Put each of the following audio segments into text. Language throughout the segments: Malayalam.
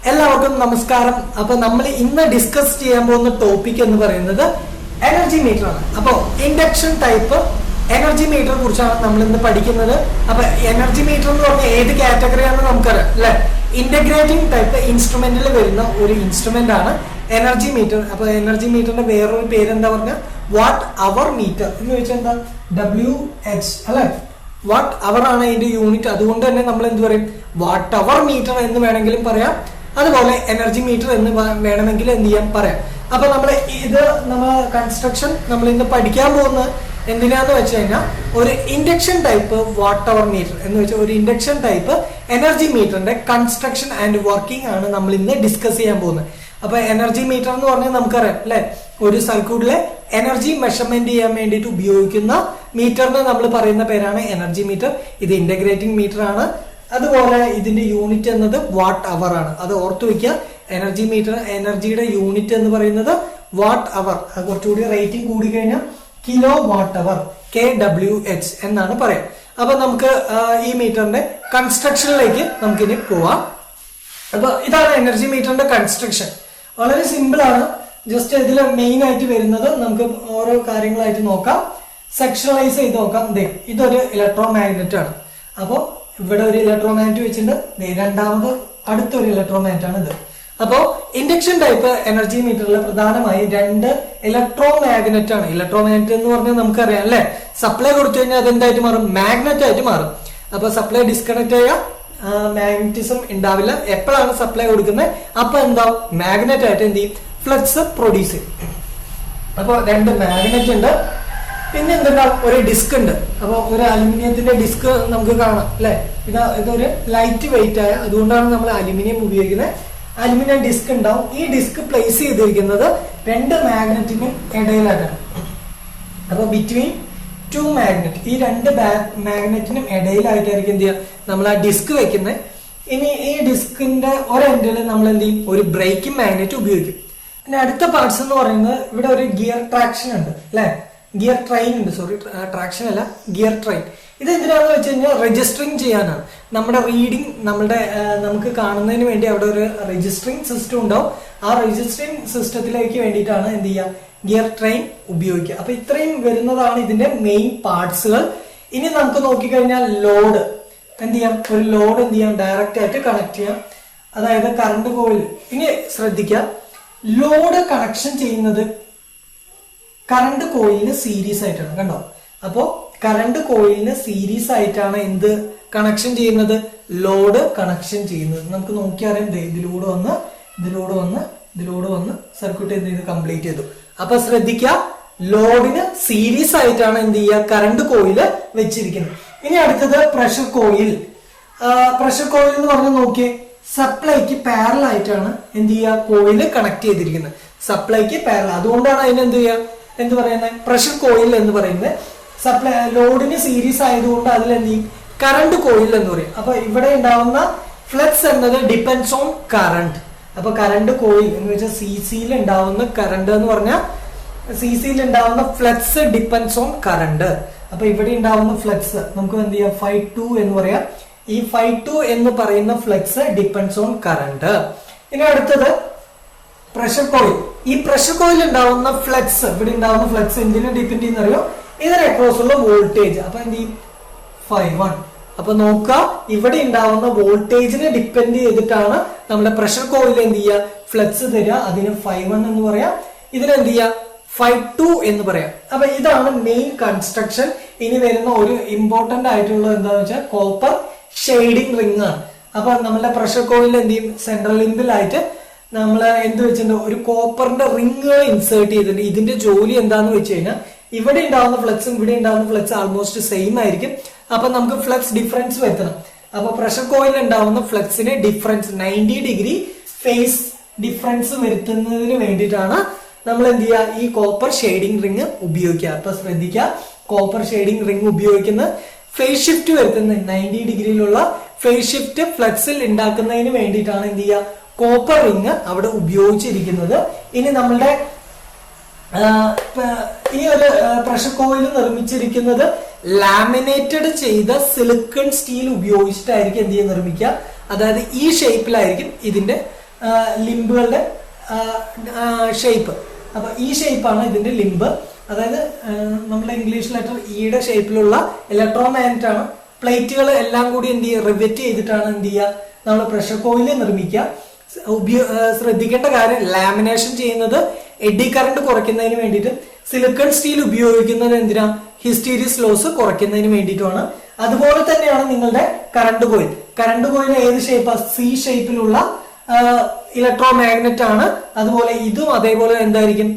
എല്ലാവർക്കും നമസ്കാരം. അപ്പൊ നമ്മൾ ഇന്ന് ഡിസ്കസ് ചെയ്യാൻ പോകുന്ന ടോപ്പിക് എന്ന് പറയുന്നത് എനർജി മീറ്റർ ആണ്. അപ്പോൾ ഇൻഡക്ഷൻ ടൈപ്പ് എനർജി മീറ്ററെ കുറിച്ചാണ് നമ്മൾ ഇന്ന് പഠിക്കുന്നത്. അപ്പൊ എനർജി മീറ്റർ എന്ന് പറഞ്ഞാൽ ഏത് കാറ്റഗറിയാണെന്ന് നമുക്കറിയാം അല്ലെ. ഇന്റഗ്രേറ്റിംഗ് ടൈപ്പ് ഇൻസ്ട്രുമെന്റിൽ വരുന്ന ഒരു ഇൻസ്ട്രുമെന്റ് ആണ് എനർജി മീറ്റർ. അപ്പൊ എനർജി മീറ്ററിന്റെ വേറൊരു പേര് എന്താ പറഞ്ഞ വാട്ട് അവർ മീറ്റർ എന്ന് വെച്ചാൽ എന്താ WH അല്ലെ. വാട്ട് അവർ ആണ് അതിന്റെ യൂണിറ്റ്. അതുകൊണ്ട് തന്നെ നമ്മൾ എന്ത് പറയും, വാട്ട് അവർ മീറ്റർ എന്ന് വേണമെങ്കിലും പറയാം. അതുപോലെ എനർജി മീറ്റർ എന്ന് വേണമെങ്കിൽ എന്ത് ചെയ്യാൻ പറയാം. അപ്പൊ നമ്മൾ കൺസ്ട്രക്ഷൻ നമ്മൾ ഇന്ന് പഠിക്കാൻ പോകുന്ന എന്തിനാന്ന് വെച്ച് കഴിഞ്ഞാൽ ഒരു induction type watt hour meter എന്ന് വെച്ചാൽ ഒരു ഇൻഡക്ഷൻ ടൈപ്പ് എനർജി മീറ്ററിന്റെ കൺസ്ട്രക്ഷൻ ആൻഡ് വർക്കിംഗ് ആണ് നമ്മൾ ഇന്ന് ഡിസ്കസ് ചെയ്യാൻ പോകുന്നത്. അപ്പൊ എനർജി മീറ്റർ എന്ന് പറഞ്ഞാൽ നമുക്കറിയാം അല്ലെ, ഒരു സർക്യൂട്ടിലെ എനർജി മെഷർമെന്റ് ചെയ്യാൻ വേണ്ടിയിട്ട് ഉപയോഗിക്കുന്ന മീറ്ററിന് നമ്മൾ പറയുന്ന പേരാണ് എനർജി മീറ്റർ. ഇത് ഇന്റഗ്രേറ്റിംഗ് മീറ്റർ ആണ്. അതുപോലെ ഇതിന്റെ യൂണിറ്റ് എന്നത് വാട്ട് അവർ ആണ്. അത് ഓർത്തു വെക്കുക. എനർജി മീറ്റർ എനർജിയുടെ യൂണിറ്റ് എന്ന് പറയുന്നത് വാട്ട് അവർ. അത് കുറച്ചുകൂടി റേറ്റിംഗ് കൂടി കഴിഞ്ഞാൽ കിലോ വാട്ട് അവർ KWH എന്നാണ് പറയാം. അപ്പൊ നമുക്ക് ഈ മീറ്ററിന്റെ കൺസ്ട്രക്ഷനിലേക്ക് നമുക്കിനി പോവാം. അപ്പൊ ഇതാണ് എനർജി മീറ്ററിന്റെ കൺസ്ട്രക്ഷൻ. വളരെ സിമ്പിൾ ആണ്. ജസ്റ്റ് ഇതിൽ മെയിൻ ആയിട്ട് വരുന്നത് നമുക്ക് ഓരോ കാര്യങ്ങളായിട്ട് നോക്കാം. സെക്ഷനലൈസ് ചെയ്ത് നോക്കാം. ഇതൊരു ഇലക്ട്രോ മാഗ്നറ്റ് ആണ്. അപ്പോൾ ഇവിടെ ഒരു ഇലക്ട്രോ മാഗ്നറ്റ് വെച്ചിട്ടുണ്ട്. രണ്ടാമത് അടുത്തൊരു ഇലക്ട്രോ മാഗ്നറ്റ് ആണ് ഇത്. അപ്പോ ഇൻഡക്ഷൻ ടൈപ്പ് എനർജി മീറ്ററിൽ പ്രധാനമായി രണ്ട് ഇലക്ട്രോ മാഗ്നറ്റ് ആണ്. ഇലക്ട്രോ മാഗ്നറ്റ് എന്ന് പറഞ്ഞാൽ നമുക്കറിയാം അല്ലെ, സപ്ലൈ കൊടുത്തു കഴിഞ്ഞാൽ അതെന്തായിട്ട് മാറും, മാഗ്നറ്റ് ആയിട്ട് മാറും. അപ്പൊ സപ്ലൈ ഡിസ്കണക്ട് ചെയ്യാം, മാഗ്നറ്റിസം ഉണ്ടാവില്ല. എപ്പോഴാണ് സപ്ലൈ കൊടുക്കുന്നത് അപ്പൊ എന്താവും, മാഗ്നറ്റ് ആയിട്ട് എന്ത് ചെയ്യും, ഫ്ലക്സ് പ്രൊഡ്യൂസ് ചെയ്യും. അപ്പൊ രണ്ട് മാഗ്നറ്റ് ഉണ്ട്. പിന്നെ എന്തുണ്ടാവും, ഒരു ഡിസ്ക് ഉണ്ട്. അപ്പൊ ഒരു അലുമിനിയത്തിന്റെ ഡിസ്ക് നമുക്ക് കാണാം അല്ലെ. ഇതൊരു ലൈറ്റ് വെയിറ്റ് ആയ, അതുകൊണ്ടാണ് നമ്മൾ അലുമിനിയം ഉപയോഗിക്കുന്നത്. അലുമിനിയം ഡിസ്ക് ഉണ്ടാവും. ഈ ഡിസ്ക് പ്ലേസ് ചെയ്തിരിക്കുന്നത് രണ്ട് മാഗ്നറ്റിനും ഇടയിലായിട്ടാണ്. അപ്പൊ ബിറ്റ്വീൻ ടു മാഗ്നറ്റ്, ഈ രണ്ട് മാഗ്നറ്റിനും ഇടയിലായിട്ടായിരിക്കും എന്ത് ചെയ്യുക, നമ്മൾ ആ ഡിസ്ക് വെക്കുന്നത്. ഇനി ഈ ഡിസ്കിന്റെ ഒരെൻഡിൽ നമ്മൾ എന്ത് ചെയ്യും, ഒരു ബ്രേക്കിംഗ് മാഗ്നറ്റ് ഉപയോഗിക്കും. പിന്നെ അടുത്ത പാർട്സ് എന്ന് പറയുന്നത് ഇവിടെ ഒരു ഗിയർ ട്രാക്ഷൻ ഉണ്ട് അല്ലെ, ഗിയർ ട്രെയിൻ ഉണ്ട്. സോറി, ട്രാക്ഷൻ അല്ല, ഗിയർ ട്രെയിൻ. ഇത് എന്തിനാണെന്ന് വെച്ച് കഴിഞ്ഞാൽ രജിസ്റ്ററിങ് ചെയ്യാനാണ്. നമ്മുടെ റീഡിങ് നമുക്ക് കാണുന്നതിന് വേണ്ടി അവിടെ ഒരു രജിസ്റ്ററിങ് സിസ്റ്റം ഉണ്ടാവും. ആ രജിസ്റ്ററിങ് സിസ്റ്റത്തിലേക്ക് വേണ്ടിയിട്ടാണ് എന്ത് ചെയ്യുക, ഗിയർ ട്രെയിൻ ഉപയോഗിക്കുക. അപ്പൊ ഇത്രയും വരുന്നതാണ് ഇതിന്റെ മെയിൻ പാർട്സുകൾ. ഇനി നമുക്ക് നോക്കിക്കഴിഞ്ഞാൽ ലോഡ് എന്ത് ചെയ്യാം, ഒരു ലോഡ് എന്ത് ചെയ്യാം, ഡയറക്റ്റ് ആയിട്ട് കണക്ട് ചെയ്യാം. അതായത് കറണ്ട് കോയിൽ. ഇനി ശ്രദ്ധിക്കുക, ലോഡ് കണക്ഷൻ ചെയ്യുന്നത് കറണ്ട് കോയിലിന് സീരീസ് ആയിട്ടാണ്. കണ്ടോ, അപ്പോ കറണ്ട് കോയിലിന് സീരീസ് ആയിട്ടാണ് എന്ത് കണക്ഷൻ ചെയ്യുന്നത്, ലോഡ് കണക്ഷൻ ചെയ്യുന്നത്. നമുക്ക് നോക്കിയറിയാം, ഇതിലൂടെ വന്ന് സർക്യൂട്ട് എന്ത് ചെയ്ത് കംപ്ലീറ്റ് ചെയ്തു. അപ്പൊ ശ്രദ്ധിക്കുക, ലോഡിന് സീരീസ് ആയിട്ടാണ് എന്ത് ചെയ്യുക, കറണ്ട് കോയില് വെച്ചിരിക്കുന്നത്. ഇനി അടുത്തത് പ്രഷർ കോയിൽ. പ്രഷർ കോയിൽ എന്ന് പറഞ്ഞാൽ നോക്കിയേ, സപ്ലൈക്ക് പാരലൽ ആയിട്ടാണ് എന്ത് ചെയ്യുക, കോയില് കണക്ട് ചെയ്തിരിക്കുന്നത്. സപ്ലൈക്ക് പാരലൽ. അതുകൊണ്ടാണ് അതിന് എന്ത് പറയുന്നത്, പ്രഷർ കോയിൽ എന്ന് പറയുന്നത്. സപ്ലൈ ലോഡിന് സീരീസ് ആയതുകൊണ്ട് അതിൽ എന്ത് ചെയ്യും, കറണ്ട് കോയിൽ എന്ന് പറയും. അപ്പൊ ഇവിടെ ഉണ്ടാവുന്ന ഫ്ലക്സ് എന്നത് ഡിപ്പെൻഡ്സ് ഓൺ കറണ്ട്. അപ്പൊ കറണ്ട് കോയിൽ എന്ന് വെച്ചാൽ സിസിയിൽ ഉണ്ടാവുന്ന കറണ്ട് എന്ന് പറഞ്ഞാൽ സിസിയിൽ ഉണ്ടാവുന്ന ഫ്ലക്സ് ഡിപ്പെൻഡ്സ് ഓൺ കറണ്ട്. അപ്പൊ ഇവിടെ ഉണ്ടാവുന്ന ഫ്ലക്സ് നമുക്ക് എന്ത് ചെയ്യാം, ∅2 എന്ന് പറയാം. ഈ ∅2 എന്ന് പറയുന്ന ഫ്ലക്സ് ഡിപ്പെൻഡ്സ് ഓൺ കറണ്ട്. ഇനി അടുത്തത് പ്രഷർ കോയിൽ. ഈ പ്രഷർ കോയിൽ ഉണ്ടാവുന്ന ഫ്ലക്സ്, ഇവിടെ ഉണ്ടാവുന്ന ഫ്ലക്സ് എന്തിനെ ഡിപ്പെൻഡ് ചെയ്യുന്ന അറിയോ, ഇതിന് അക്രോസ് ഉള്ള വോൾട്ടേജ്. അപ്പൊ എന്ത് ചെയ്യും, ∅1. അപ്പൊ നോക്കുക, ഇവിടെ ഉണ്ടാവുന്ന വോൾട്ടേജിനെ ഡിപ്പെൻഡ് ചെയ്തിട്ടാണ് നമ്മുടെ പ്രഷർ കോയിൽ എന്ത് ചെയ്യുക, ഫ്ലക്സ് തരിക. അതിന് ∅1 എന്ന് പറയാം, ഇതിനെന്ത് ചെയ്യുക, ∅2 എന്ന് പറയാം. അപ്പൊ ഇതാണ് മെയിൻ കൺസ്ട്രക്ഷൻ. ഇനി വരുന്ന ഒരു ഇമ്പോർട്ടന്റ് ആയിട്ടുള്ള എന്താണെന്ന് വെച്ചാൽ കോപ്പർ ഷെയ്ഡിങ് റിംഗ് ആണ്. അപ്പൊ നമ്മുടെ പ്രഷർ കോയിൽ എന്ത് ചെയ്യും, സെൻട്രൽ ലിമ്പിലായിട്ട് നമ്മൾ എന്ത് വെച്ചിട്ടുണ്ട്, ഒരു കോപ്പറിന്റെ റിങ്ങുകൾ ഇൻസേർട്ട് ചെയ്തിട്ടുണ്ട്. ഇതിന്റെ ജോലി എന്താന്ന് വെച്ച് കഴിഞ്ഞാൽ, ഇവിടെ ഉണ്ടാവുന്ന ഫ്ലക്സും ഇവിടെ ഉണ്ടാവുന്ന ഫ്ലക്സ് ആൾമോസ്റ്റ് സെയിം ആയിരിക്കും. അപ്പൊ നമുക്ക് ഫ്ലക്സ് ഡിഫറൻസ് വരുത്തണം. അപ്പൊ പ്രഷർ കോയിൽ ഉണ്ടാവുന്ന ഫ്ലക്സിന് ഡിഫറൻസ് 90 ഡിഗ്രി ഫേസ് ഡിഫറൻസ് വരുത്തുന്നതിന് വേണ്ടിയിട്ടാണ് നമ്മൾ എന്ത് ചെയ്യുക, ഈ കോപ്പർ ഷെയ്ഡിങ് റിങ് ഉപയോഗിക്കുക. അപ്പൊ ശ്രദ്ധിക്കുക, കോപ്പർ ഷെയ്ഡിങ് റിങ് ഉപയോഗിക്കുന്ന ഫേസ് ഷിഫ്റ്റ് വരുത്തുന്ന 90 ഡിഗ്രിയിലുള്ള ഫേസ് ഷിഫ്റ്റ് ഫ്ലക്സിൽ ഉണ്ടാക്കുന്നതിന് വേണ്ടിയിട്ടാണ് എന്ത് ചെയ്യുക, കോപ്പർ റിങ് അവിടെ ഉപയോഗിച്ചിരിക്കുന്നത്. ഇനി നമ്മളുടെ ഈ ഒരു പ്രഷർ കോയിൽ നിർമ്മിച്ചിരിക്കുന്നത് ലാമിനേറ്റഡ് ചെയ്ത സിലിക്കൺ സ്റ്റീൽ ഉപയോഗിച്ചിട്ടായിരിക്കും എന്ത് ചെയ്യാൻ നിർമ്മിക്കുക. അതായത് ഈ ഷേപ്പിലായിരിക്കും ഇതിന്റെ ലിംബുകളുടെ ഷേപ്പ്. അപ്പൊ ഈ ഷേപ്പാണ് ഇതിന്റെ ലിംബ്. അതായത് നമ്മുടെ ഇംഗ്ലീഷ് ലെറ്റർ ഇയുടെ ഷേപ്പിലുള്ള ഇലക്ട്രോമാഗ്നറ്റ് ആണ്. പ്ലേറ്റുകൾ എല്ലാം കൂടി എന്ത് ചെയ്യുക, റിവെറ്റ് ചെയ്തിട്ടാണ് എന്ത് ചെയ്യുക നമ്മൾ പ്രഷർ കോയിൽ നിർമ്മിക്കുക. ശ്രദ്ധിക്കേണ്ട കാര്യം, ലാമിനേഷൻ ചെയ്യുന്നത് എഡി കറണ്ട് കുറയ്ക്കുന്നതിന് വേണ്ടിയിട്ട്, സിലിക്കൺ സ്റ്റീൽ ഉപയോഗിക്കുന്നത് എന്തിനാ, ഹിസ്റ്റീരിയസ് ലോസ് കുറയ്ക്കുന്നതിന് വേണ്ടിയിട്ടുമാണ്. അതുപോലെ തന്നെയാണ് നിങ്ങളുടെ കറണ്ട് കോയിൽ. കറണ്ട് കോയിൽ ഏത് ഷേപ്പാ, സി ഷേപ്പിലുള്ള ഇലക്ട്രോ മാഗ്നറ്റ് ആണ്. അതുപോലെ ഇതും അതേപോലെ എന്തായിരിക്കും,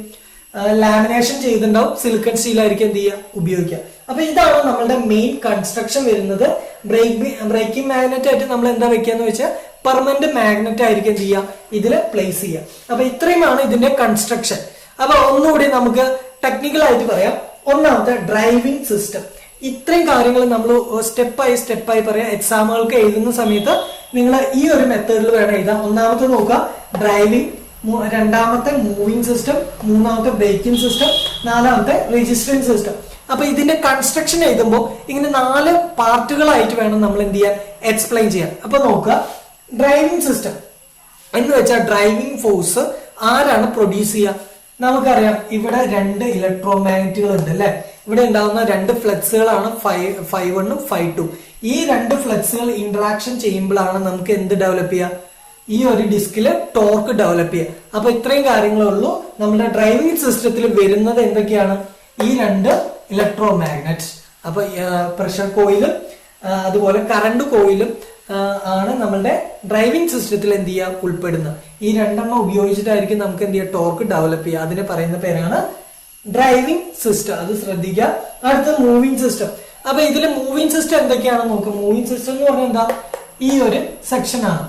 ലാമിനേഷൻ ചെയ്തിട്ടുണ്ടാവും, സിലിക്കൺ സ്റ്റീൽ ആയിരിക്കും എന്ത് ചെയ്യുക ഉപയോഗിക്കുക. അപ്പൊ ഇതാണ് നമ്മളുടെ മെയിൻ കൺസ്ട്രക്ഷൻ വരുന്നത്. ബ്രേക്കിംഗ് മാഗ്നറ്റ് ആയിട്ട് നമ്മൾ എന്താ വെക്കാന്ന് വെച്ചാൽ പെർമനന്റ് മാഗ്നറ്റ് ആയിരിക്കും എന്ത് ചെയ്യുക ഇതിൽ പ്ലേസ് ചെയ്യുക. അപ്പൊ ഇത്രയുമാണ് ഇതിന്റെ കൺസ്ട്രക്ഷൻ. അപ്പൊ ഒന്നുകൂടി നമുക്ക് ടെക്നിക്കൽ ആയിട്ട് പറയാം. ഒന്നാമത്തെ ഡ്രൈവിംഗ് സിസ്റ്റം. ഇത്രയും കാര്യങ്ങൾ നമ്മൾ സ്റ്റെപ്പായി പറയാം. എക്സാമുകൾക്ക് എഴുതുന്ന സമയത്ത് നിങ്ങൾ ഈ ഒരു മെത്തേഡിൽ വേണം എഴുതാം. ഒന്നാമത്തെ നോക്കുക ഡ്രൈവിംഗ്, രണ്ടാമത്തെ മൂവിംഗ് സിസ്റ്റം, മൂന്നാമത്തെ ബ്രേക്കിംഗ് സിസ്റ്റം, നാലാമത്തെ രജിസ്റ്ററിംഗ് സിസ്റ്റം. അപ്പൊ ഇതിന്റെ കൺസ്ട്രക്ഷൻ എഴുതുമ്പോൾ ഇങ്ങനെ 4 പാർട്ടുകളായിട്ട് വേണം നമ്മൾ എന്ത് ചെയ്യാൻ, എക്സ്പ്ലെയിൻ ചെയ്യാൻ. അപ്പൊ നോക്കുക, ഡ്രൈവിംഗ് സിസ്റ്റം എന്ന് വെച്ചാൽ ഡ്രൈവിംഗ് ഫോഴ്സ് ആരാണ് പ്രൊഡ്യൂസ് ചെയ്യുക. നമുക്കറിയാം ഇവിടെ 2 ഇലക്ട്രോ മാഗ്നറ്റുകൾ ഉണ്ട് അല്ലെ. ഇവിടെ ഉണ്ടാകുന്ന 2 ഫ്ലക്സുകളാണ് φ1 φ2. ഈ 2 ഫ്ലക്സുകൾ ഇന്ററാക്ഷൻ ചെയ്യുമ്പോഴാണ് നമുക്ക് എന്ത് ഡെവലപ്പ് ചെയ്യുക, ഈ ഒരു ഡിസ്കില് ടോർക്ക് ഡെവലപ്പ് ചെയ്യുക. അപ്പൊ ഇത്രയും കാര്യങ്ങളേ ഉള്ളൂ. നമ്മുടെ ഡ്രൈവിംഗ് സിസ്റ്റത്തിൽ വരുന്നത് എന്തൊക്കെയാണ്, ഈ 2 ഇലക്ട്രോ മാഗ്നറ്റ്സ്. അപ്പൊ പ്രഷർ കോയിലും അതുപോലെ കറണ്ട് കോയിലും ആണ് നമ്മളുടെ ഡ്രൈവിംഗ് സിസ്റ്റത്തിൽ എന്ത് ചെയ്യുക ഉൾപ്പെടുന്നത്. ഈ 2 ഉപയോഗിച്ചിട്ടായിരിക്കും നമുക്ക് എന്ത് ചെയ്യുക ടോർക്ക് ഡെവലപ്പ് ചെയ്യുക. അതിന് പറയുന്ന പേരാണ് ഡ്രൈവിംഗ് സിസ്റ്റം. അത് ശ്രദ്ധിക്കുക. അടുത്ത മൂവിംഗ് സിസ്റ്റം. അപ്പൊ ഇതിൽ മൂവിംഗ് സിസ്റ്റം എന്തൊക്കെയാണ് നോക്കുക. മൂവിംഗ് സിസ്റ്റം എന്ന് പറഞ്ഞാൽ എന്താ, ഈ ഒരു സെക്ഷൻ ആണ്.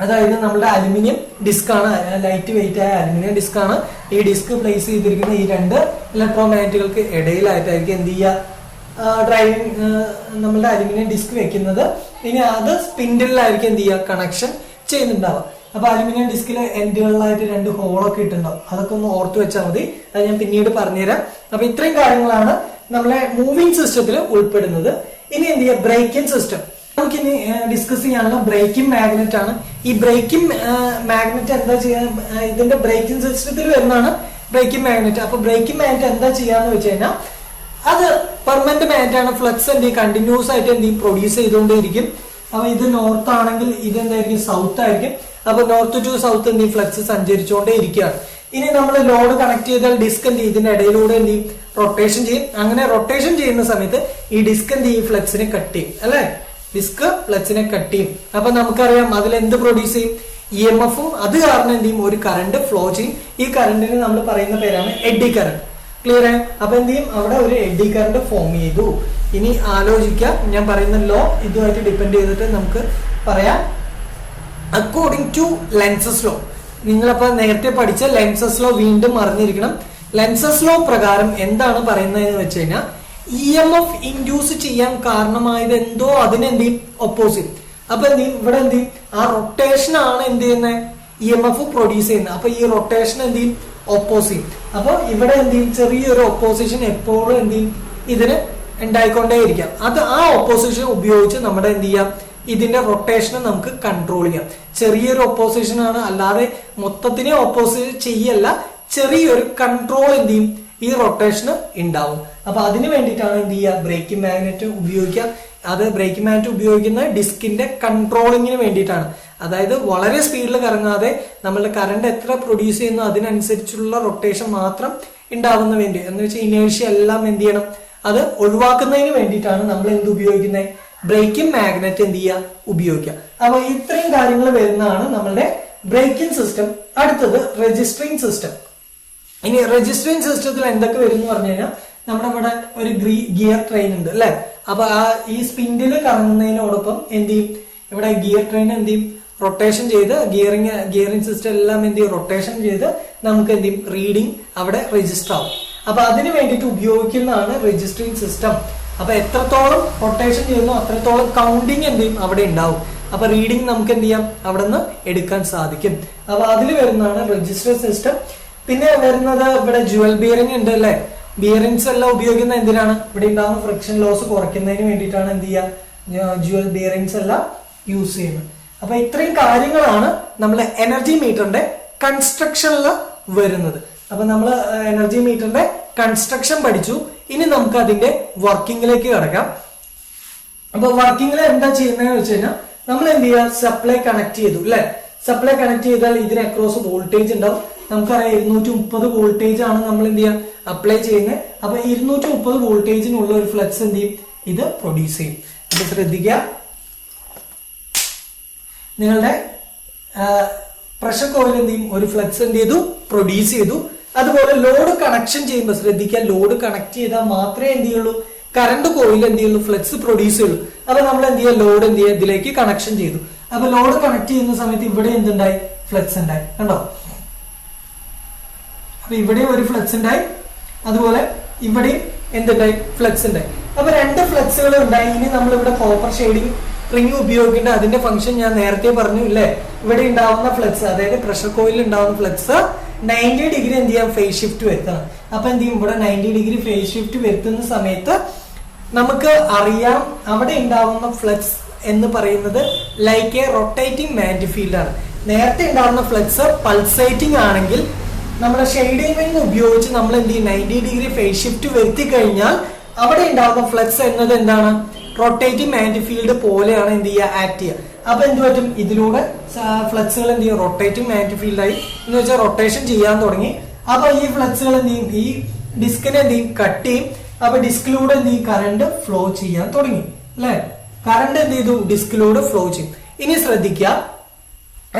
അതായത് നമ്മുടെ അലുമിനിയം ഡിസ്ക് ആണ്, ലൈറ്റ് വെയിറ്റ് ആയ അലുമിനിയം ഡിസ്ക് ആണ്. ഈ ഡിസ്ക് പ്ലേസ് ചെയ്തിരിക്കുന്ന ഈ 2 ഇലക്ട്രോ മാഗ്നറ്റുകൾക്ക് ഇടയിലായിട്ടായിരിക്കും എന്ത് ചെയ്യുക ഡ്രൈവിംഗ് നമ്മളുടെ അലുമിനിയം ഡിസ്ക് വെക്കുന്നത്. ഇനി അത് സ്പിൻഡിലായിരിക്കും എന്ത് ചെയ്യുക കണക്ഷൻ ചെയ്യുന്നുണ്ടാവുക. അപ്പൊ അലുമിനിയം ഡിസ്കിൽ എൻഡുകളിലായിട്ട് 2 ഹോളൊക്കെ ഇട്ടുണ്ടാവും. അതൊക്കെ ഒന്ന് ഓർത്ത് വെച്ചാൽ മതി, അത് ഞാൻ പിന്നീട് പറഞ്ഞുതരാം. അപ്പൊ ഇത്രയും കാര്യങ്ങളാണ് നമ്മളെ മൂവിംഗ് സിസ്റ്റത്തിൽ ഉൾപ്പെടുന്നത്. ഇനി എന്ത് ചെയ്യുക, ബ്രേക്കിംഗ് സിസ്റ്റം. നമുക്കിനി ഡിസ്കസ് ചെയ്യാനുള്ള ബ്രേക്കിംഗ് മാഗ്നറ്റ് ആണ്. ഈ ബ്രേക്കിംഗ് മാഗ്നറ്റ് എന്താ ചെയ്യാൻ, ഇതിന്റെ ബ്രേക്കിംഗ് സിസ്റ്റത്തിൽ വരുന്നതാണ് ബ്രേക്കിംഗ് മാഗ്നറ്റ്. അപ്പൊ ബ്രേക്കിംഗ് മാഗ്നറ്റ് എന്താ ചെയ്യാന്ന് വെച്ച് കഴിഞ്ഞാൽ അത് പെർമനന്റ് മാഗ്നറ്റ് ആണ്. ഫ്ലക്സ് എന്ത് ചെയ്യും കണ്ടിന്യൂസ് ആയിട്ട് എന്ത് ചെയ്യും പ്രൊഡ്യൂസ് ചെയ്തുകൊണ്ടേയിരിക്കും. അപ്പൊ ഇത് നോർത്ത് ആണെങ്കിൽ ഇത് എന്തായിരിക്കും സൗത്ത് ആയിരിക്കും. അപ്പൊ നോർത്ത് ടു സൗത്ത് എന്ത് ചെയ്യും ഫ്ലക്സ് സഞ്ചരിച്ചുകൊണ്ടേ ഇരിക്കുകയാണ്. ഇനി നമ്മൾ ലോഡ് കണക്ട് ചെയ്താൽ ഡിസ്ക് എന്ത് ചെയ്യും ഇതിന്റെ ഇടയിലൂടെ എന്ത് ചെയ്യും റൊട്ടേഷൻ ചെയ്യും. അങ്ങനെ റൊട്ടേഷൻ ചെയ്യുന്ന സമയത്ത് ഈ ഡിസ്ക് എന്ത് ചെയ്യും ഫ്ലക്സിനെ കട്ട് ചെയ്യും അല്ലെ, ഡിസ്ക് ഫ്ലക്സിനെ കട്ട് ചെയ്യും. അപ്പൊ നമുക്കറിയാം അതിൽ എന്ത് പ്രൊഡ്യൂസ് ചെയ്യും, EMF-ഉം. അത് കാരണം എന്ത് ചെയ്യും ഒരു കറണ്ട് ഫ്ലോ ചെയ്യും. ഈ കറണ്ടിന് നമ്മൾ പറയുന്ന പേരാണ് എഡി കറണ്ട്. ക്ലിയർ ആയി. അപ്പൊ എന്ത് ചെയ്യും അവിടെ ഒരു എഡി കറണ്ട് ഫോം ചെയ്തു. ഇനി ആലോചിക്കാം, ഞാൻ പറയുന്ന ലോ ഇതുമായിട്ട് ഡിപ്പെൻഡ് ചെയ്തിട്ട് നമുക്ക് പറയാം. അക്കോർഡിംഗ് ടു ലെൻസസ് ലോ, നിങ്ങളപ്പോ നേരത്തെ പഠിച്ച ലെൻസസ് ലോ വീണ്ടും അറിഞ്ഞിരിക്കണം. ലെൻസസ് ലോ പ്രകാരം എന്താണ് പറയുന്നതെന്ന് വെച്ച് കഴിഞ്ഞാൽ EMF ഇൻഡ്യൂസ് ചെയ്യാൻ കാരണമായത് എന്തോ അതിനെന്ത് ചെയ്യും ഓപ്പോസിറ്റ്. അപ്പൊ എന്ത് ചെയ്യും ഇവിടെ എന്ത് ചെയ്യും ആ റൊട്ടേഷൻ ആണ് എന്ത് ചെയ്യുന്നത് EMF പ്രൊഡ്യൂസ് ചെയ്യുന്നത്. അപ്പൊ ഈ റൊട്ടേഷൻ എന്ത് ചെയ്യും ഓപ്പോസിറ്റ്. അപ്പൊ ഇവിടെ എന്ത് ചെയ്യും ചെറിയൊരു ഓപ്പോസിഷൻ എപ്പോഴും എന്ത് ചെയ്യും ഇതിന് ഉണ്ടായിക്കൊണ്ടേയിരിക്കാം. അത് ആ ഓപ്പോസിഷൻ ഉപയോഗിച്ച് നമ്മുടെ എന്ത് ചെയ്യാം ഇതിന്റെ റൊട്ടേഷനെ നമുക്ക് കൺട്രോൾ ചെയ്യാം. ചെറിയൊരു ഓപ്പോസിഷൻ ആണ്, അല്ലാതെ മൊത്തത്തിനെ ഓപ്പോസിറ്റ് ചെയ്യല്ല, ചെറിയൊരു കൺട്രോൾ എന്ത് ചെയ്യും ഈ റൊട്ടേഷന് ഉണ്ടാവും. അപ്പൊ അതിന് വേണ്ടിയിട്ടാണ് എന്ത് ചെയ്യുക ബ്രേക്കിംഗ് മാഗ്നറ്റ് ഉപയോഗിക്കുക. അത് ബ്രേക്കിംഗ് മാഗ്നറ്റ് ഉപയോഗിക്കുന്ന ഡിസ്കിന്റെ കൺട്രോളിങ്ങിന് വേണ്ടിയിട്ടാണ്. അതായത് വളരെ സ്പീഡിൽ കറങ്ങാതെ നമ്മളുടെ കറണ്ട് എത്ര പ്രൊഡ്യൂസ് ചെയ്യുന്നു അതിനനുസരിച്ചുള്ള റൊട്ടേഷൻ മാത്രം ഉണ്ടാവുന്ന വേണ്ടി, എന്ന് വെച്ചാൽ ഇനേഴ്ഷ്യ എല്ലാം എന്ത് ചെയ്യണം അത് ഒഴിവാക്കുന്നതിന് വേണ്ടിയിട്ടാണ് നമ്മൾ എന്ത് ഉപയോഗിക്കുന്നത് ബ്രേക്കിംഗ് മാഗ്നറ്റ് എന്ത് ചെയ്യുക ഉപയോഗിക്കുക. അപ്പൊ ഇത്രയും കാര്യങ്ങൾ വരുന്നതാണ് നമ്മളുടെ ബ്രേക്കിംഗ് സിസ്റ്റം. അടുത്തത് രജിസ്റ്ററിംഗ് സിസ്റ്റം. ഇനി രജിസ്റ്ററിംഗ് സിസ്റ്റത്തിൽ എന്തൊക്കെ വരും എന്ന് പറഞ്ഞു കഴിഞ്ഞാൽ നമ്മുടെ ഇവിടെ ഒരു ഗിയർ ട്രെയിൻ ഉണ്ട് അല്ലെ. അപ്പൊ ആ ഈ സ്പിൻഡിൽ കറങ്ങുന്നതിനോടൊപ്പം എന്ത് ചെയ്യും ഇവിടെ ഗിയർ ട്രെയിൻ എന്ത് ചെയ്യും റൊട്ടേഷൻ ചെയ്ത് ഗിയറിംഗ് സിസ്റ്റം എല്ലാം എന്ത് ചെയ്യും റൊട്ടേഷൻ ചെയ്ത് നമുക്ക് എന്ത് ചെയ്യും റീഡിങ് അവിടെ രജിസ്റ്റർ ആവും. അപ്പൊ അതിന് വേണ്ടിയിട്ട് ഉപയോഗിക്കുന്നതാണ് രജിസ്റ്ററിംഗ് സിസ്റ്റം. അപ്പൊ എത്രത്തോളം റൊട്ടേഷൻ ചെയ്യുന്നു അത്രത്തോളം കൗണ്ടിങ് എന്ത് ചെയ്യും അവിടെ ഉണ്ടാവും. അപ്പൊ റീഡിങ് നമുക്ക് എന്ത് ചെയ്യാം അവിടെ നിന്ന് എടുക്കാൻ സാധിക്കും. അപ്പൊ അതിൽ വരുന്നതാണ് രജിസ്റ്റർ സിസ്റ്റം. പിന്നെ വരുന്നത് ഇവിടെ ജുവൽ ബിയറിംഗ് ഉണ്ട് അല്ലെ. ബിയറിംഗ്സ് എല്ലാം ഉപയോഗിക്കുന്നത് എന്തിനാണ്, ഇവിടെ ഉണ്ടാകുന്ന ഫ്രിക്ഷൻ ലോസ് കുറയ്ക്കുന്നതിന് വേണ്ടിയിട്ടാണ് എന്ത് ചെയ്യുക ജുവൽ ബിയറിംഗ്സ് എല്ലാം യൂസ് ചെയ്യുന്നത്. അപ്പൊ ഇത്രയും കാര്യങ്ങളാണ് നമ്മൾ എനർജി മീറ്ററിന്റെ കൺസ്ട്രക്ഷനിൽ വരുന്നത്. അപ്പൊ നമ്മൾ എനർജി മീറ്ററിന്റെ കൺസ്ട്രക്ഷൻ പഠിച്ചു. ഇനി നമുക്ക് അതിന്റെ വർക്കിങ്ങിലേക്ക് കിടക്കാം. അപ്പൊ വർക്കിങ്ങിൽ എന്താ ചെയ്യുന്നതെന്ന് വെച്ച് കഴിഞ്ഞാൽ നമ്മൾ എന്ത് ചെയ്യുക, സപ്ലൈ കണക്ട് ചെയ്തു അല്ലെ. സപ്ലൈ കണക്ട് ചെയ്താൽ ഇതിന് അക്രോസ് വോൾട്ടേജ് ഉണ്ടാവും. നമുക്കറിയാം 230 വോൾട്ടേജ് ആണ് നമ്മൾ എന്ത് ചെയ്യുക അപ്ലൈ ചെയ്യുന്നത്. അപ്പൊ 230 വോൾട്ടേജിനുള്ള ഒരു ഫ്ലക്സ് എന്ത് ചെയ്യും, ഇത് പ്രൊഡ്യൂസ് ചെയ്യും. അപ്പൊ ശ്രദ്ധിക്കുക, നിങ്ങളുടെ പ്രഷർ കോയിൽ എന്ത് ചെയ്യും, ഒരു ഫ്ലക്സ് എന്ത് ചെയ്തു, പ്രൊഡ്യൂസ് ചെയ്തു. അതുപോലെ ലോഡ് കണക്ഷൻ ചെയ്യുമ്പോൾ ശ്രദ്ധിക്കുക, ലോഡ് കണക്ട് ചെയ്താൽ മാത്രമേ എന്ത് ചെയ്യുള്ളൂ, കറണ്ട് കോയിൽ എന്ത് ചെയ്യുള്ളൂ, ഫ്ലക്സ് പ്രൊഡ്യൂസ് ചെയ്യുള്ളൂ. അപ്പൊ നമ്മൾ എന്ത് ചെയ്യുക, ലോഡ് എന്ത് ചെയ്യുക, ഇതിലേക്ക് കണക്ഷൻ ചെയ്തു. അപ്പൊ ലോഡ് കണക്ട് ചെയ്യുന്ന സമയത്ത് ഇവിടെ എന്തുണ്ടായി, ഫ്ലക്സ് ഉണ്ടായി. കണ്ടോ, അപ്പൊ ഇവിടെ ഒരു ഫ്ലക്സ് ഉണ്ടായി, അതുപോലെ ഇവിടെയും എന്തുണ്ടായി, ഫ്ലക്സ് ഉണ്ടായി. അപ്പൊ രണ്ട് ഫ്ലക്സുകൾ ഉണ്ടായി. ഇനി നമ്മൾ ഇവിടെ കോപ്പർ ഷെയ്ഡിങ് റിംഗ് ഉപയോഗിക്കേണ്ട അതിന്റെ ഫംഗ്ഷൻ ഞാൻ നേരത്തെ പറഞ്ഞു ഇല്ലേ. ഇവിടെ ഉണ്ടാവുന്ന ഫ്ലക്സ്, അതായത് പ്രഷർ കോയിൽ ഉണ്ടാവുന്ന ഫ്ലക്സ് 90 ഡിഗ്രി എന്ത് ചെയ്യാം, ഫേസ് ഷിഫ്റ്റ് വരുത്തണം. അപ്പൊ എന്ത് ചെയ്യും, ഇവിടെ 90 ഡിഗ്രി ഫേസ് ഷിഫ്റ്റ് വരുത്തുന്ന സമയത്ത് നമുക്ക് അറിയാം അവിടെ ഉണ്ടാവുന്ന ഫ്ലക്സ് എന്ന് പറയുന്നത് like A rotating magnetic field ആണ്. നേരത്തെ ഉണ്ടാവുന്ന ഫ്ലക്സ് പൾസേറ്റിംഗ് ആണെങ്കിൽ നമ്മുടെ ഷെയ്ഡിംഗ് റിംഗ് ഉപയോഗിച്ച് നമ്മൾ എന്ത് ചെയ്യും, 90 ഡിഗ്രി ഫേസ് ഷിഫ്റ്റ് വരുത്തി കഴിഞ്ഞാൽ അവിടെ ഉണ്ടാവുന്ന ഫ്ലക്സ് എന്നത് എന്താണ്, റൊട്ടേറ്റിംഗ് മാഗ്നറ്റിക് ഫീൽഡ് പോലെയാണ് എന്ത് ചെയ്യുക, ആക്ട് ചെയ്യുക. അപ്പൊ എന്ത് പറ്റും, ഇതിലൂടെ ഫ്ലക്സുകൾ എന്ത് ചെയ്യും, റൊട്ടേറ്റിംഗ് മാഗ്നറ്റിക് ഫീൽഡ് ആയി എന്ന് വെച്ചാൽ റൊട്ടേഷൻ ചെയ്യാൻ തുടങ്ങി. അപ്പൊ ഈ ഫ്ലക്സുകൾ എന്ത് ചെയ്യും, ഈ ഡിസ്കിനെ എന്ത് ചെയ്യും, കട്ട് ചെയ്യും. അപ്പൊ ഡിസ്കിലൂടെ എന്ത് ചെയ്യും, കറണ്ട് ഫ്ലോ ചെയ്യാൻ തുടങ്ങി അല്ലെ. കറണ്ട് എന്ത് ചെയ്തു, ഡിസ്കിലൂടെ ഫ്ലോ ചെയ്യും. ഇനി ശ്രദ്ധിക്കുക,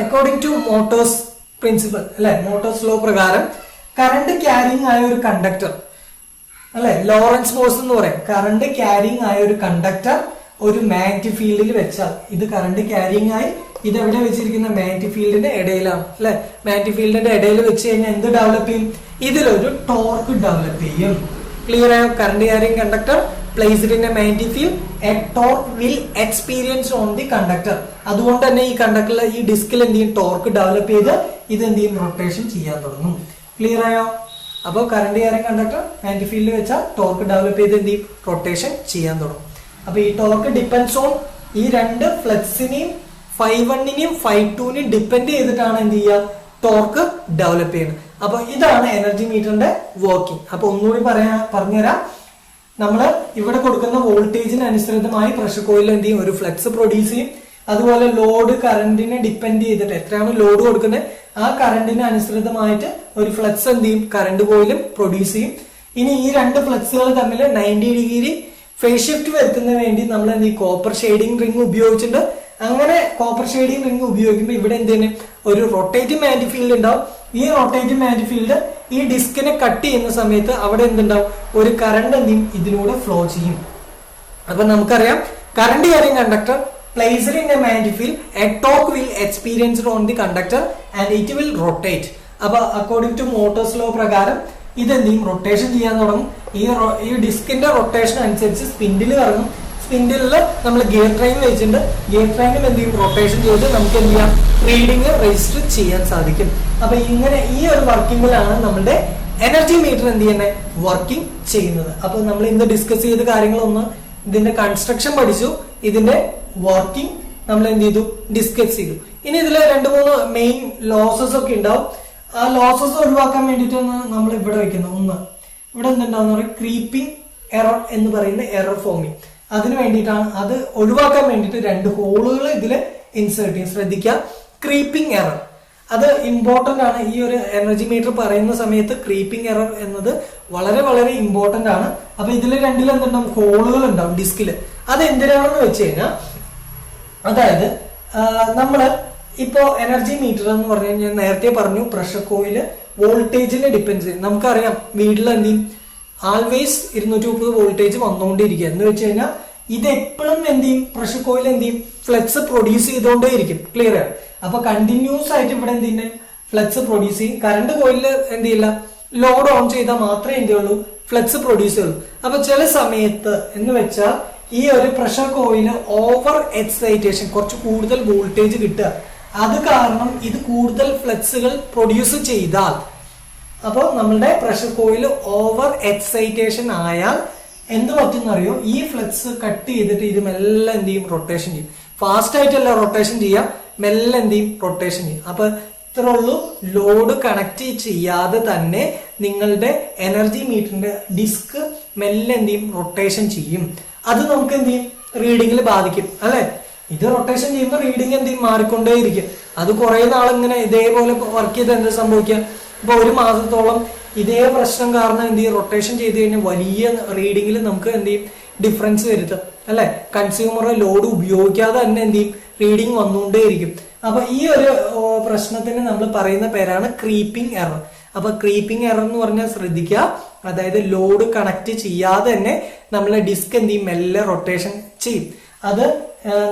അക്കോർഡിംഗ് ടു മോട്ടോഴ്സ് പ്രിൻസിപ്പൽ അല്ലെ, മോട്ടോഴ്സ് ലോ പ്രകാരം കറണ്ട് ക്യാരിങ് ആയ ഒരു കണ്ടക്ടർ അല്ലെ, ലോറൻസ് ഫോഴ്സ് എന്ന് പറയും. കറണ്ട് ക്യാരിങ് ആയ ഒരു കണ്ടക്ടർ ഒരു മാഗ്നറ്റിക് ഫീൽഡിൽ വെച്ചാൽ, ഇത് കറണ്ട് ക്യാരിങ് ആയി, ഇത് എവിടെ വെച്ചിരിക്കുന്ന, മാഗ്നറ്റിക് ഫീൽഡിന്റെ ഇടയിലാണ് അല്ലെ. മാഗ്നറ്റിക് ഫീൽഡിന്റെ ഇടയിൽ വെച്ച് കഴിഞ്ഞാൽ എന്ത് ഡെവലപ്പ് ചെയ്യും, ഇതിലൊരു ടോർക്ക് ഡെവലപ്പ് ചെയ്യും. ക്ലിയർ ആയോ, current carrying conductor placed in A magnetic field, A torque will experience on the conductor. അതുകൊണ്ട് തന്നെ ഈ കണ്ടക്ടറിൽ, ഈ ഡിസ്കിൽ എന്ത് ചെയ്യും, ടോർക്ക് ഡെവലപ്പ് ചെയ്ത് ഇത് എന്ത് ചെയ്യും, റൊട്ടേഷൻ ചെയ്യാൻ തുടങ്ങും. ക്ലിയർ ആയോ. അപ്പോൾ കറണ്ട് ക്യാരിങ് കണ്ടക്ടർ മാഗ്നറ്റിക് ഫീൽഡിൽ വെച്ചാൽ ടോർക്ക് ഡെവലപ്പ് ചെയ്ത് എന്ത് ചെയ്യും, റൊട്ടേഷൻ ചെയ്യാൻ തുടങ്ങും. അപ്പൊ ഈ ടോർക്ക് ഡിപ്പെൻഡ്സ് ഓൺ ഈ രണ്ട് ഫ്ലക്സിനെയും ϕ1നെയും ϕ2നെയും ഡിപ്പെൻഡ് ചെയ്തിട്ടാണ് എന്ത് ചെയ്യുക, ടോർക്ക് ഡെവലപ്പ് ചെയ്യുന്നത്. അപ്പൊ ഇതാണ് എനർജി മീറ്ററിന്റെ വർക്കിംഗ്. അപ്പൊ ഒന്നുകൂടി പറഞ്ഞുതരാം. നമ്മൾ ഇവിടെ കൊടുക്കുന്ന വോൾട്ടേജിന് അനുസൃതമായി പ്രഷർ കോയിൽ എന്ത് ചെയ്യും, ഒരു ഫ്ലക്സ് പ്രൊഡ്യൂസ് ചെയ്യും. അതുപോലെ ലോഡ് കറണ്ടിനെ ഡിപ്പെൻഡ് ചെയ്തിട്ട് എത്രയാണ് ലോഡ് കൊടുക്കുന്നത്, ആ കറണ്ടിന് അനുസൃതമായിട്ട് ഒരു ഫ്ലക്സ് എന്ത് ചെയ്യും, കറണ്ട് കോയിലും പ്രൊഡ്യൂസ് ചെയ്യും. ഇനി ഈ രണ്ട് ഫ്ലക്സുകൾ തമ്മിൽ 90 ഡിഗ്രി ഫേസ് ഷിഫ്റ്റ് വരുത്തുന്നതിന് വേണ്ടി നമ്മൾ എന്ത് ചെയ്യും, കോപ്പർ ഷെയ്ഡിങ് റിംഗ് ഉപയോഗിച്ചിട്ടുണ്ട്. അങ്ങനെ കോപ്പർ ഷെയ്ഡിങ് റിംഗ് ഉപയോഗിക്കുമ്പോൾ ഇവിടെ എന്ത് ചെയ്യുന്നത്, ഒരു റൊട്ടേറ്റിംഗ് മാഗ്നറ്റിക് ഫീൽഡ് ഉണ്ടാവും. ഈ റൊട്ടേറ്റിംഗ് മാഗ്നറ്റിക് ഫീൽഡ് ഈ ഡിസ്കിനെ കട്ട് ചെയ്യുന്ന സമയത്ത് അവിടെ എന്തുണ്ടാവും, ഒരു കറണ്ട് എന്ത് ചെയ്യും, ഇതിലൂടെ ഫ്ലോ ചെയ്യും. അപ്പൊ നമുക്കറിയാം, current carrying conductor placed in a magnetic field, a torque will experience on the conductor and it will rotate. അപ്പൊ അക്കോർഡിംഗ് ടു മോട്ടോഴ്സ് ലോ പ്രകാരം ഇത് എന്ത് ചെയ്യും, റൊട്ടേഷൻ ചെയ്യാൻ തുടങ്ങും. ഈ ഡിസ്കിന്റെ റൊട്ടേഷൻ അനുസരിച്ച് സ്പിൻഡിൽ കറങ്ങും. സ്പിൻഡിലിൽ നമ്മൾ ഗിയർ ട്രെയിൻ വെച്ചിട്ടുണ്ട്. ഗിയർ ട്രെയിനും എന്ത് ചെയ്യും, റൊട്ടേഷൻ ചെയ്ത് നമുക്ക് എന്ത് ചെയ്യാം, റീഡിങ് രജിസ്റ്റർ ചെയ്യാൻ സാധിക്കും. അപ്പൊ ഇങ്ങനെ ഈ ഒരു വർക്കിങ്ങിലാണ് നമ്മുടെ എനർജി മീറ്റർ എന്ത് ചെയ്യുന്നത്, വർക്കിംഗ് ചെയ്യുന്നത്. അപ്പൊ നമ്മൾ ഇന്ന് ഡിസ്കസ് ചെയ്ത കാര്യങ്ങളൊന്ന്, ഇതിന്റെ കൺസ്ട്രക്ഷൻ പഠിച്ചു, ഇതിന്റെ വർക്കിംഗ് നമ്മൾ എന്ത് ചെയ്തു, ഡിസ്കസ് ചെയ്തു. ഇനി ഇതിൽ 2-3 മെയിൻ ലോസസ് ഒക്കെ ഉണ്ടാവും. ആ ലോസസ് ഒഴിവാക്കാൻ വേണ്ടിയിട്ടാണ് നമ്മൾ ഇവിടെ വെക്കുന്നത്. ഒന്ന്, ഇവിടെ എന്തുണ്ടാവുന്ന പറയുക, ക്രീപ്പിംഗ് എറർ എന്ന് പറയുന്ന എറർ ഫോമിങ്. അതിന് വേണ്ടിയിട്ടാണ്, അത് ഒഴിവാക്കാൻ വേണ്ടിയിട്ട് 2 ഹോളുകൾ ഇതിൽ ഇൻസേർട്ട് ചെയ്യും. ശ്രദ്ധിക്കുക, ക്രീപ്പിംഗ് എറർ അത് ഇമ്പോർട്ടന്റ് ആണ്. ഈ ഒരു എനർജി മീറ്റർ പറയുന്ന സമയത്ത് ക്രീപ്പിംഗ് എറർ എന്നത് വളരെ വളരെ ഇമ്പോർട്ടന്റ് ആണ്. അപ്പൊ ഇതിൽ 2 എന്തുണ്ടാവും, ഹോളുകൾ ഉണ്ടാവും ഡിസ്കില്. അത് എന്തിനാണെന്ന് വെച്ച് കഴിഞ്ഞാൽ, അതായത് നമ്മള് ഇപ്പോ എനർജി മീറ്റർ എന്ന് പറഞ്ഞു കഴിഞ്ഞാൽ നേരത്തെ പറഞ്ഞു, പ്രഷർ കോയില് വോൾട്ടേജിനെ ഡിപ്പെൻഡ് ചെയ്യും. നമുക്കറിയാം വീട്ടിൽ എന്ത് ചെയ്യും, ആൾവേസ് 230 വോൾട്ടേജ് വന്നുകൊണ്ടിരിക്കുക എന്ന് വെച്ച് കഴിഞ്ഞാൽ ഇത് എപ്പോഴും എന്ത് ചെയ്യും, പ്രഷർ കോയിൽ എന്ത് ചെയ്യും, ഫ്ലക്സ് പ്രൊഡ്യൂസ് ചെയ്തുകൊണ്ടേയിരിക്കും. ക്ലിയർ ആണ്. അപ്പൊ കണ്ടിന്യൂസ് ആയിട്ട് ഇവിടെ എന്ത് ചെയ്യും, ഫ്ലക്സ് പ്രൊഡ്യൂസ് ചെയ്യും. കറണ്ട് കോയില് എന്ത് ചെയ്യില്ല, ലോഡ് ഓൺ ചെയ്താൽ മാത്രമേ എന്ത് ചെയ്യുള്ളൂ, ഫ്ലക്സ് പ്രൊഡ്യൂസ് ചെയ്യുള്ളൂ. അപ്പൊ ചില സമയത്ത് എന്ന് വെച്ചാൽ ഈ ഒരു പ്രഷർ കോയില് ഓവർ എക്സൈറ്റേഷൻ, കുറച്ച് കൂടുതൽ വോൾട്ടേജ് കിട്ടുക, അത് കാരണം ഇത് കൂടുതൽ ഫ്ലക്സുകൾ പ്രൊഡ്യൂസ് ചെയ്താൽ, അപ്പോൾ നമ്മളുടെ പ്രഷർ കോയിൽ ഓവർ എക്സൈറ്റേഷൻ ആയാൽ എന്ത് പറ്റുന്നറിയോ, ഈ ഫ്ലക്സ് കട്ട് ചെയ്തിട്ട് ഇത് മെല്ലെ എന്ത് ചെയ്യും, റൊട്ടേഷൻ ചെയ്യും. ഫാസ്റ്റ് ആയിട്ടല്ല റൊട്ടേഷൻ ചെയ്യുക, മെല്ലെ എന്ത് ചെയ്യും, റൊട്ടേഷൻ ചെയ്യും. അപ്പൊ ഇത്ര ഉള്ളൂ, ലോഡ് കണക്ട് ചെയ്യാതെ തന്നെ നിങ്ങളുടെ എനർജി മീറ്ററിന്റെ ഡിസ്ക് മെല്ലെ എന്ത് ചെയ്യും, റൊട്ടേഷൻ ചെയ്യും. അത് നമുക്ക് എന്ത് ചെയ്യും, റീഡിങ്ങിൽ ബാധിക്കും അല്ലെ. ഇത് റൊട്ടേഷൻ ചെയ്യുമ്പോൾ റീഡിങ് എന്ത് ചെയ്യും, മാറിക്കൊണ്ടേയിരിക്കും. അത് കുറെ നാൾ ഇങ്ങനെ ഇതേപോലെ വർക്ക് ചെയ്ത് എന്ത് സംഭവിക്കുക, ഇപ്പൊ 1 മാസത്തോളം ഇതേ പ്രശ്നം കാരണം എന്ത് ചെയ്യും, റൊട്ടേഷൻ ചെയ്ത് കഴിഞ്ഞാൽ വലിയ റീഡിങ്ങിൽ നമുക്ക് എന്ത് ചെയ്യും, ഡിഫറൻസ് വരുത്തും അല്ലെ. കൺസ്യൂമർ ലോഡ് ഉപയോഗിക്കാതെ തന്നെ എന്ത് ചെയ്യും, റീഡിങ് വന്നുകൊണ്ടേയിരിക്കും. അപ്പൊ ഈ ഒരു പ്രശ്നത്തിന് നമ്മൾ പറയുന്ന പേരാണ് ക്രീപ്പിംഗ് എറർ. അപ്പൊ ക്രീപ്പിംഗ് എറർ എന്ന് പറഞ്ഞാൽ ശ്രദ്ധിക്കുക, അതായത് ലോഡ് കണക്ട് ചെയ്യാതെ തന്നെ നമ്മളെ ഡിസ്ക് എന്ത് ചെയ്യും, മെല്ലെ റൊട്ടേഷൻ ചെയ്യും. അത്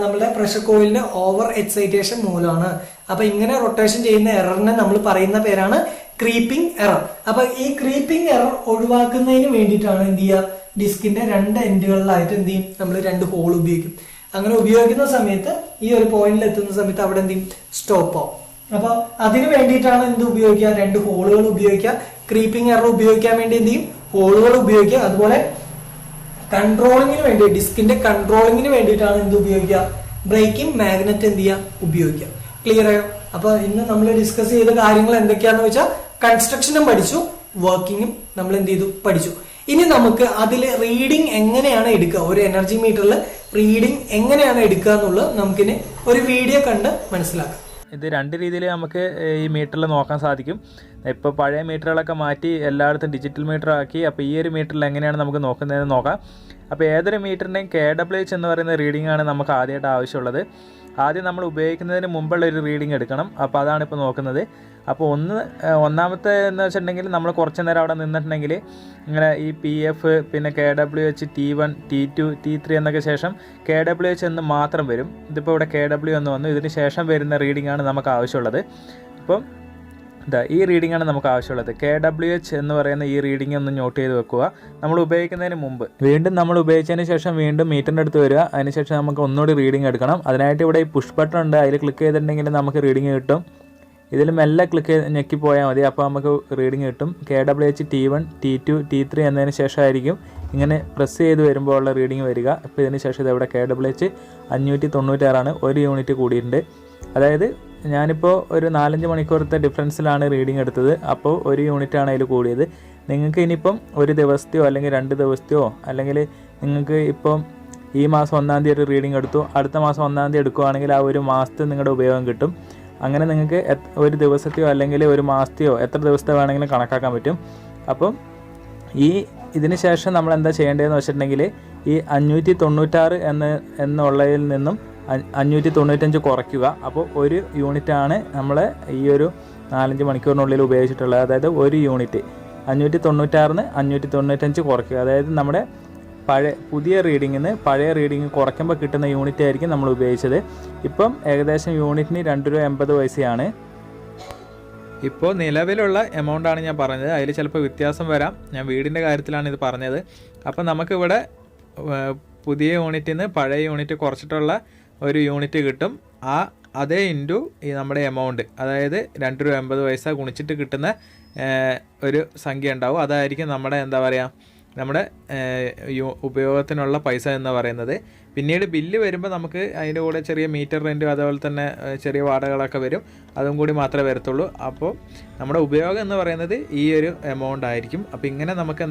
നമ്മുടെ പ്രഷർ കോയിലിന്റെ ഓവർ എക്സൈറ്റേഷൻ മൂലമാണ്. അപ്പൊ ഇങ്ങനെ റൊട്ടേഷൻ ചെയ്യുന്ന എററിനെ നമ്മൾ പറയുന്ന പേരാണ് ക്രീപ്പിംഗ് എറർ. അപ്പൊ ഈ ക്രീപ്പിംഗ് എറർ ഒഴിവാക്കുന്നതിന് വേണ്ടിയിട്ടാണ് എന്ത് ചെയ്യുക, ഡിസ്കിന്റെ 2 എൻഡുകളിലായിട്ട് എന്ത് ചെയ്യും, നമ്മൾ 2 ഹോൾ ഉപയോഗിക്കും. അങ്ങനെ ഉപയോഗിക്കുന്ന സമയത്ത് ഈ ഒരു പോയിന്റിൽ എത്തുന്ന സമയത്ത് അവിടെ എന്ത് ചെയ്യും, സ്റ്റോപ്പ് ആവും. അപ്പൊ അതിന് വേണ്ടിയിട്ടാണ് എന്ത് ഉപയോഗിക്കുക, 2 ഹോളുകൾ ഉപയോഗിക്കുക. ക്രീപ്പിംഗ് എറർ ഉപയോഗിക്കാൻ വേണ്ടി എന്ത് ചെയ്യും, ഹോളുകൾ ഉപയോഗിക്കുക. അതുപോലെ കൺട്രോളിങ്ങിന് വേണ്ടി, ഡിസ്കിന്റെ കൺട്രോളിങ്ങിന് വേണ്ടിയിട്ടാണ് എന്ത് ഉപയോഗിക്കുക, ബ്രേക്കിംഗ് മാഗ്നറ്റ് എന്ത് ചെയ്യുക, ഉപയോഗിക്കുക. ക്ലിയർ ആയോ? അപ്പൊ ഇന്ന് നമ്മൾ ഡിസ്കസ് ചെയ്ത കാര്യങ്ങൾ എന്തൊക്കെയാന്ന് വെച്ചാൽ കൺസ്ട്രക്ഷനും പഠിച്ചു, വർക്കിങ്ങും നമ്മൾ എന്ത് ചെയ്തു, പഠിച്ചു. ഇനി നമുക്ക് അതിൽ റീഡിങ് എങ്ങനെയാണ് എടുക്കുക, ഒരു എനർജി മീറ്ററിൽ റീഡിങ് എങ്ങനെയാണ് എടുക്കുക എന്നുള്ളത് നമുക്കിനി ഒരു വീഡിയോ കണ്ട് മനസ്സിലാക്കാം. ഇത് 2 രീതിയിൽ നമുക്ക് ഈ മീറ്ററിൽ നോക്കാൻ സാധിക്കും. ഇപ്പോൾ പഴയ മീറ്ററുകളൊക്കെ മാറ്റി എല്ലായിടത്തും ഡിജിറ്റൽ മീറ്റർ ആക്കി. അപ്പോൾ ഈ ഒരു മീറ്ററിൽ എങ്ങനെയാണ് നമുക്ക് നോക്കുന്നതെന്ന് നോക്കാം. അപ്പോൾ ഏതൊരു മീറ്ററിൻ്റെയും KWH എന്ന് പറയുന്ന റീഡിംഗ് ആണ് നമുക്ക് ആദ്യമായിട്ട് ആവശ്യമുള്ളത്. ആദ്യം നമ്മൾ ഉപയോഗിക്കുന്നതിന് മുമ്പുള്ള ഒരു റീഡിംഗ് എടുക്കണം. അപ്പോൾ അതാണ് ഇപ്പോൾ നോക്കുന്നത്. അപ്പോൾ ഒന്നാമത്തെ എന്ന് വെച്ചിട്ടുണ്ടെങ്കിൽ നമ്മൾ കുറച്ച് നേരം അവിടെ നിന്നിട്ടുണ്ടെങ്കിൽ ഇങ്ങനെ ഈ PF, പിന്നെ KWH, T1, T2, T3 എന്നൊക്കെ ശേഷം KWH എന്ന് മാത്രം വരും. ഇതിപ്പോൾ ഇവിടെ KW എന്ന് വന്നു. ഇതിന് ശേഷം വരുന്ന റീഡിംഗ് ആണ് നമുക്ക് ആവശ്യമുള്ളത്. അപ്പം ഈ റീഡിംഗ് ആണ് നമുക്ക് ആവശ്യമുള്ളത്. KWH എന്ന് പറയുന്ന ഈ റീഡിംഗ് ഒന്ന് നോട്ട് ചെയ്ത് വെക്കുക. നമ്മൾ ഉപയോഗിക്കുന്നതിന് മുമ്പ് വീണ്ടും നമ്മൾ ഉപയോഗിച്ചതിന് ശേഷം വീണ്ടും മീറ്ററിൻ്റെ അടുത്ത് വരിക. അതിനുശേഷം നമുക്ക് ഒന്നുകൂടി റീഡിംഗ് എടുക്കണം. അതിനായിട്ട് ഇവിടെ ഈ പുഷ് ബട്ടൺ ഉണ്ട്, അതിൽ ക്ലിക്ക് ചെയ്തിട്ടുണ്ടെങ്കിൽ നമുക്ക് റീഡിംഗ് കിട്ടും. ഇതിൽ മെല്ലെ ക്ലിക്ക് ഞെക്കി പോയാൽ മതി, അപ്പോൾ നമുക്ക് റീഡിംഗ് കിട്ടും. KWH T1, T2, T3 എന്നതിന് ശേഷമായിരിക്കും ഇങ്ങനെ പ്രസ് ചെയ്ത് വരുമ്പോൾ ഉള്ള റീഡിംഗ് വരിക. ഇപ്പോൾ ഇതിന് ശേഷം ഇതവിടെ KWH 596 1 യൂണിറ്റ് കൂടിയിട്ടുണ്ട്. അതായത് ഞാനിപ്പോൾ ഒരു 4-5 മണിക്കൂറത്തെ ഡിഫറൻസിലാണ് റീഡിംഗ് എടുത്തത്. അപ്പോൾ 1 യൂണിറ്റാണ് അതിൽ കൂടിയത്. നിങ്ങൾക്ക് ഇനിയിപ്പം 1 ദിവസത്തെയോ അല്ലെങ്കിൽ 2 ദിവസത്തെയോ, അല്ലെങ്കിൽ നിങ്ങൾക്ക് ഇപ്പം ഈ മാസം 1-ാം തീയതി ഒരു റീഡിംഗ് എടുത്തു, അടുത്ത മാസം 1-ാം തീയതി എടുക്കുകയാണെങ്കിൽ ആ 1 മാസത്തെ നിങ്ങളുടെ ഉപയോഗം കിട്ടും. അങ്ങനെ നിങ്ങൾക്ക് 1 ദിവസത്തെയോ അല്ലെങ്കിൽ 1 മാസത്തെയോ എത്ര ദിവസത്തെ വേണമെങ്കിലും കണക്കാക്കാൻ പറ്റും. അപ്പം ഇതിന് ശേഷം നമ്മൾ എന്താ ചെയ്യേണ്ടതെന്ന് വെച്ചിട്ടുണ്ടെങ്കിൽ ഈ 596 എന്നുള്ളതിൽ നിന്നും 595 കുറയ്ക്കുക. അപ്പോൾ 1 യൂണിറ്റാണ് നമ്മൾ ഈ ഒരു 4-5 മണിക്കൂറിനുള്ളിൽ ഉപയോഗിച്ചിട്ടുള്ളത്. അതായത് 1 യൂണിറ്റ് 596-ന് 595 കുറയ്ക്കുക. അതായത് നമ്മുടെ പുതിയ റീഡിങ്ങിന് പഴയ റീഡിങ് കുറയ്ക്കുമ്പോൾ കിട്ടുന്ന യൂണിറ്റ് ആയിരിക്കും നമ്മൾ ഉപയോഗിച്ചത്. ഇപ്പം ഏകദേശം യൂണിറ്റിന് 2.80 ഇപ്പോൾ നിലവിലുള്ള എമൗണ്ടാണ് ഞാൻ പറഞ്ഞത്. അതിൽ ചിലപ്പോൾ വ്യത്യാസം വരാം. ഞാൻ വീടിൻ്റെ കാര്യത്തിലാണ് ഇത് പറഞ്ഞത്. അപ്പം നമുക്കിവിടെ പുതിയ യൂണിറ്റിന് പഴയ യൂണിറ്റ് കുറച്ചിട്ടുള്ള 1 യൂണിറ്റ് കിട്ടും. അതേ ഇൻറ്റു ഈ നമ്മുടെ എമൗണ്ട്, അതായത് 2.80 ഗുണിച്ചിട്ട് കിട്ടുന്ന ഒരു സംഖ്യ ഉണ്ടാവും. അതായിരിക്കും നമ്മുടെ നമ്മുടെ ഉപയോഗത്തിനുള്ള പൈസ എന്ന് പറയുന്നത്. പിന്നീട് ബില്ല് വരുമ്പോൾ നമുക്ക് അതിൻ്റെ കൂടെ ചെറിയ മീറ്റർ റെൻറ്റ്, അതുപോലെ തന്നെ ചെറിയ വാടകകളൊക്കെ വരും. അതും കൂടി മാത്രമേ വരത്തുള്ളൂ. അപ്പോൾ നമ്മുടെ ഉപയോഗം എന്ന് പറയുന്നത് ഈ ഒരു എമൗണ്ട് ആയിരിക്കും. അപ്പോൾ ഇങ്ങനെ നമുക്ക്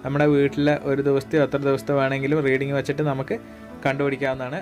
നമ്മുടെ വീട്ടിലെ 1 ദിവസത്തെയോ എത്ര ദിവസത്തെ വേണമെങ്കിലും റീഡിങ് വെച്ചിട്ട് നമുക്ക് കണ്ടുപിടിക്കാവുന്നതാണ്.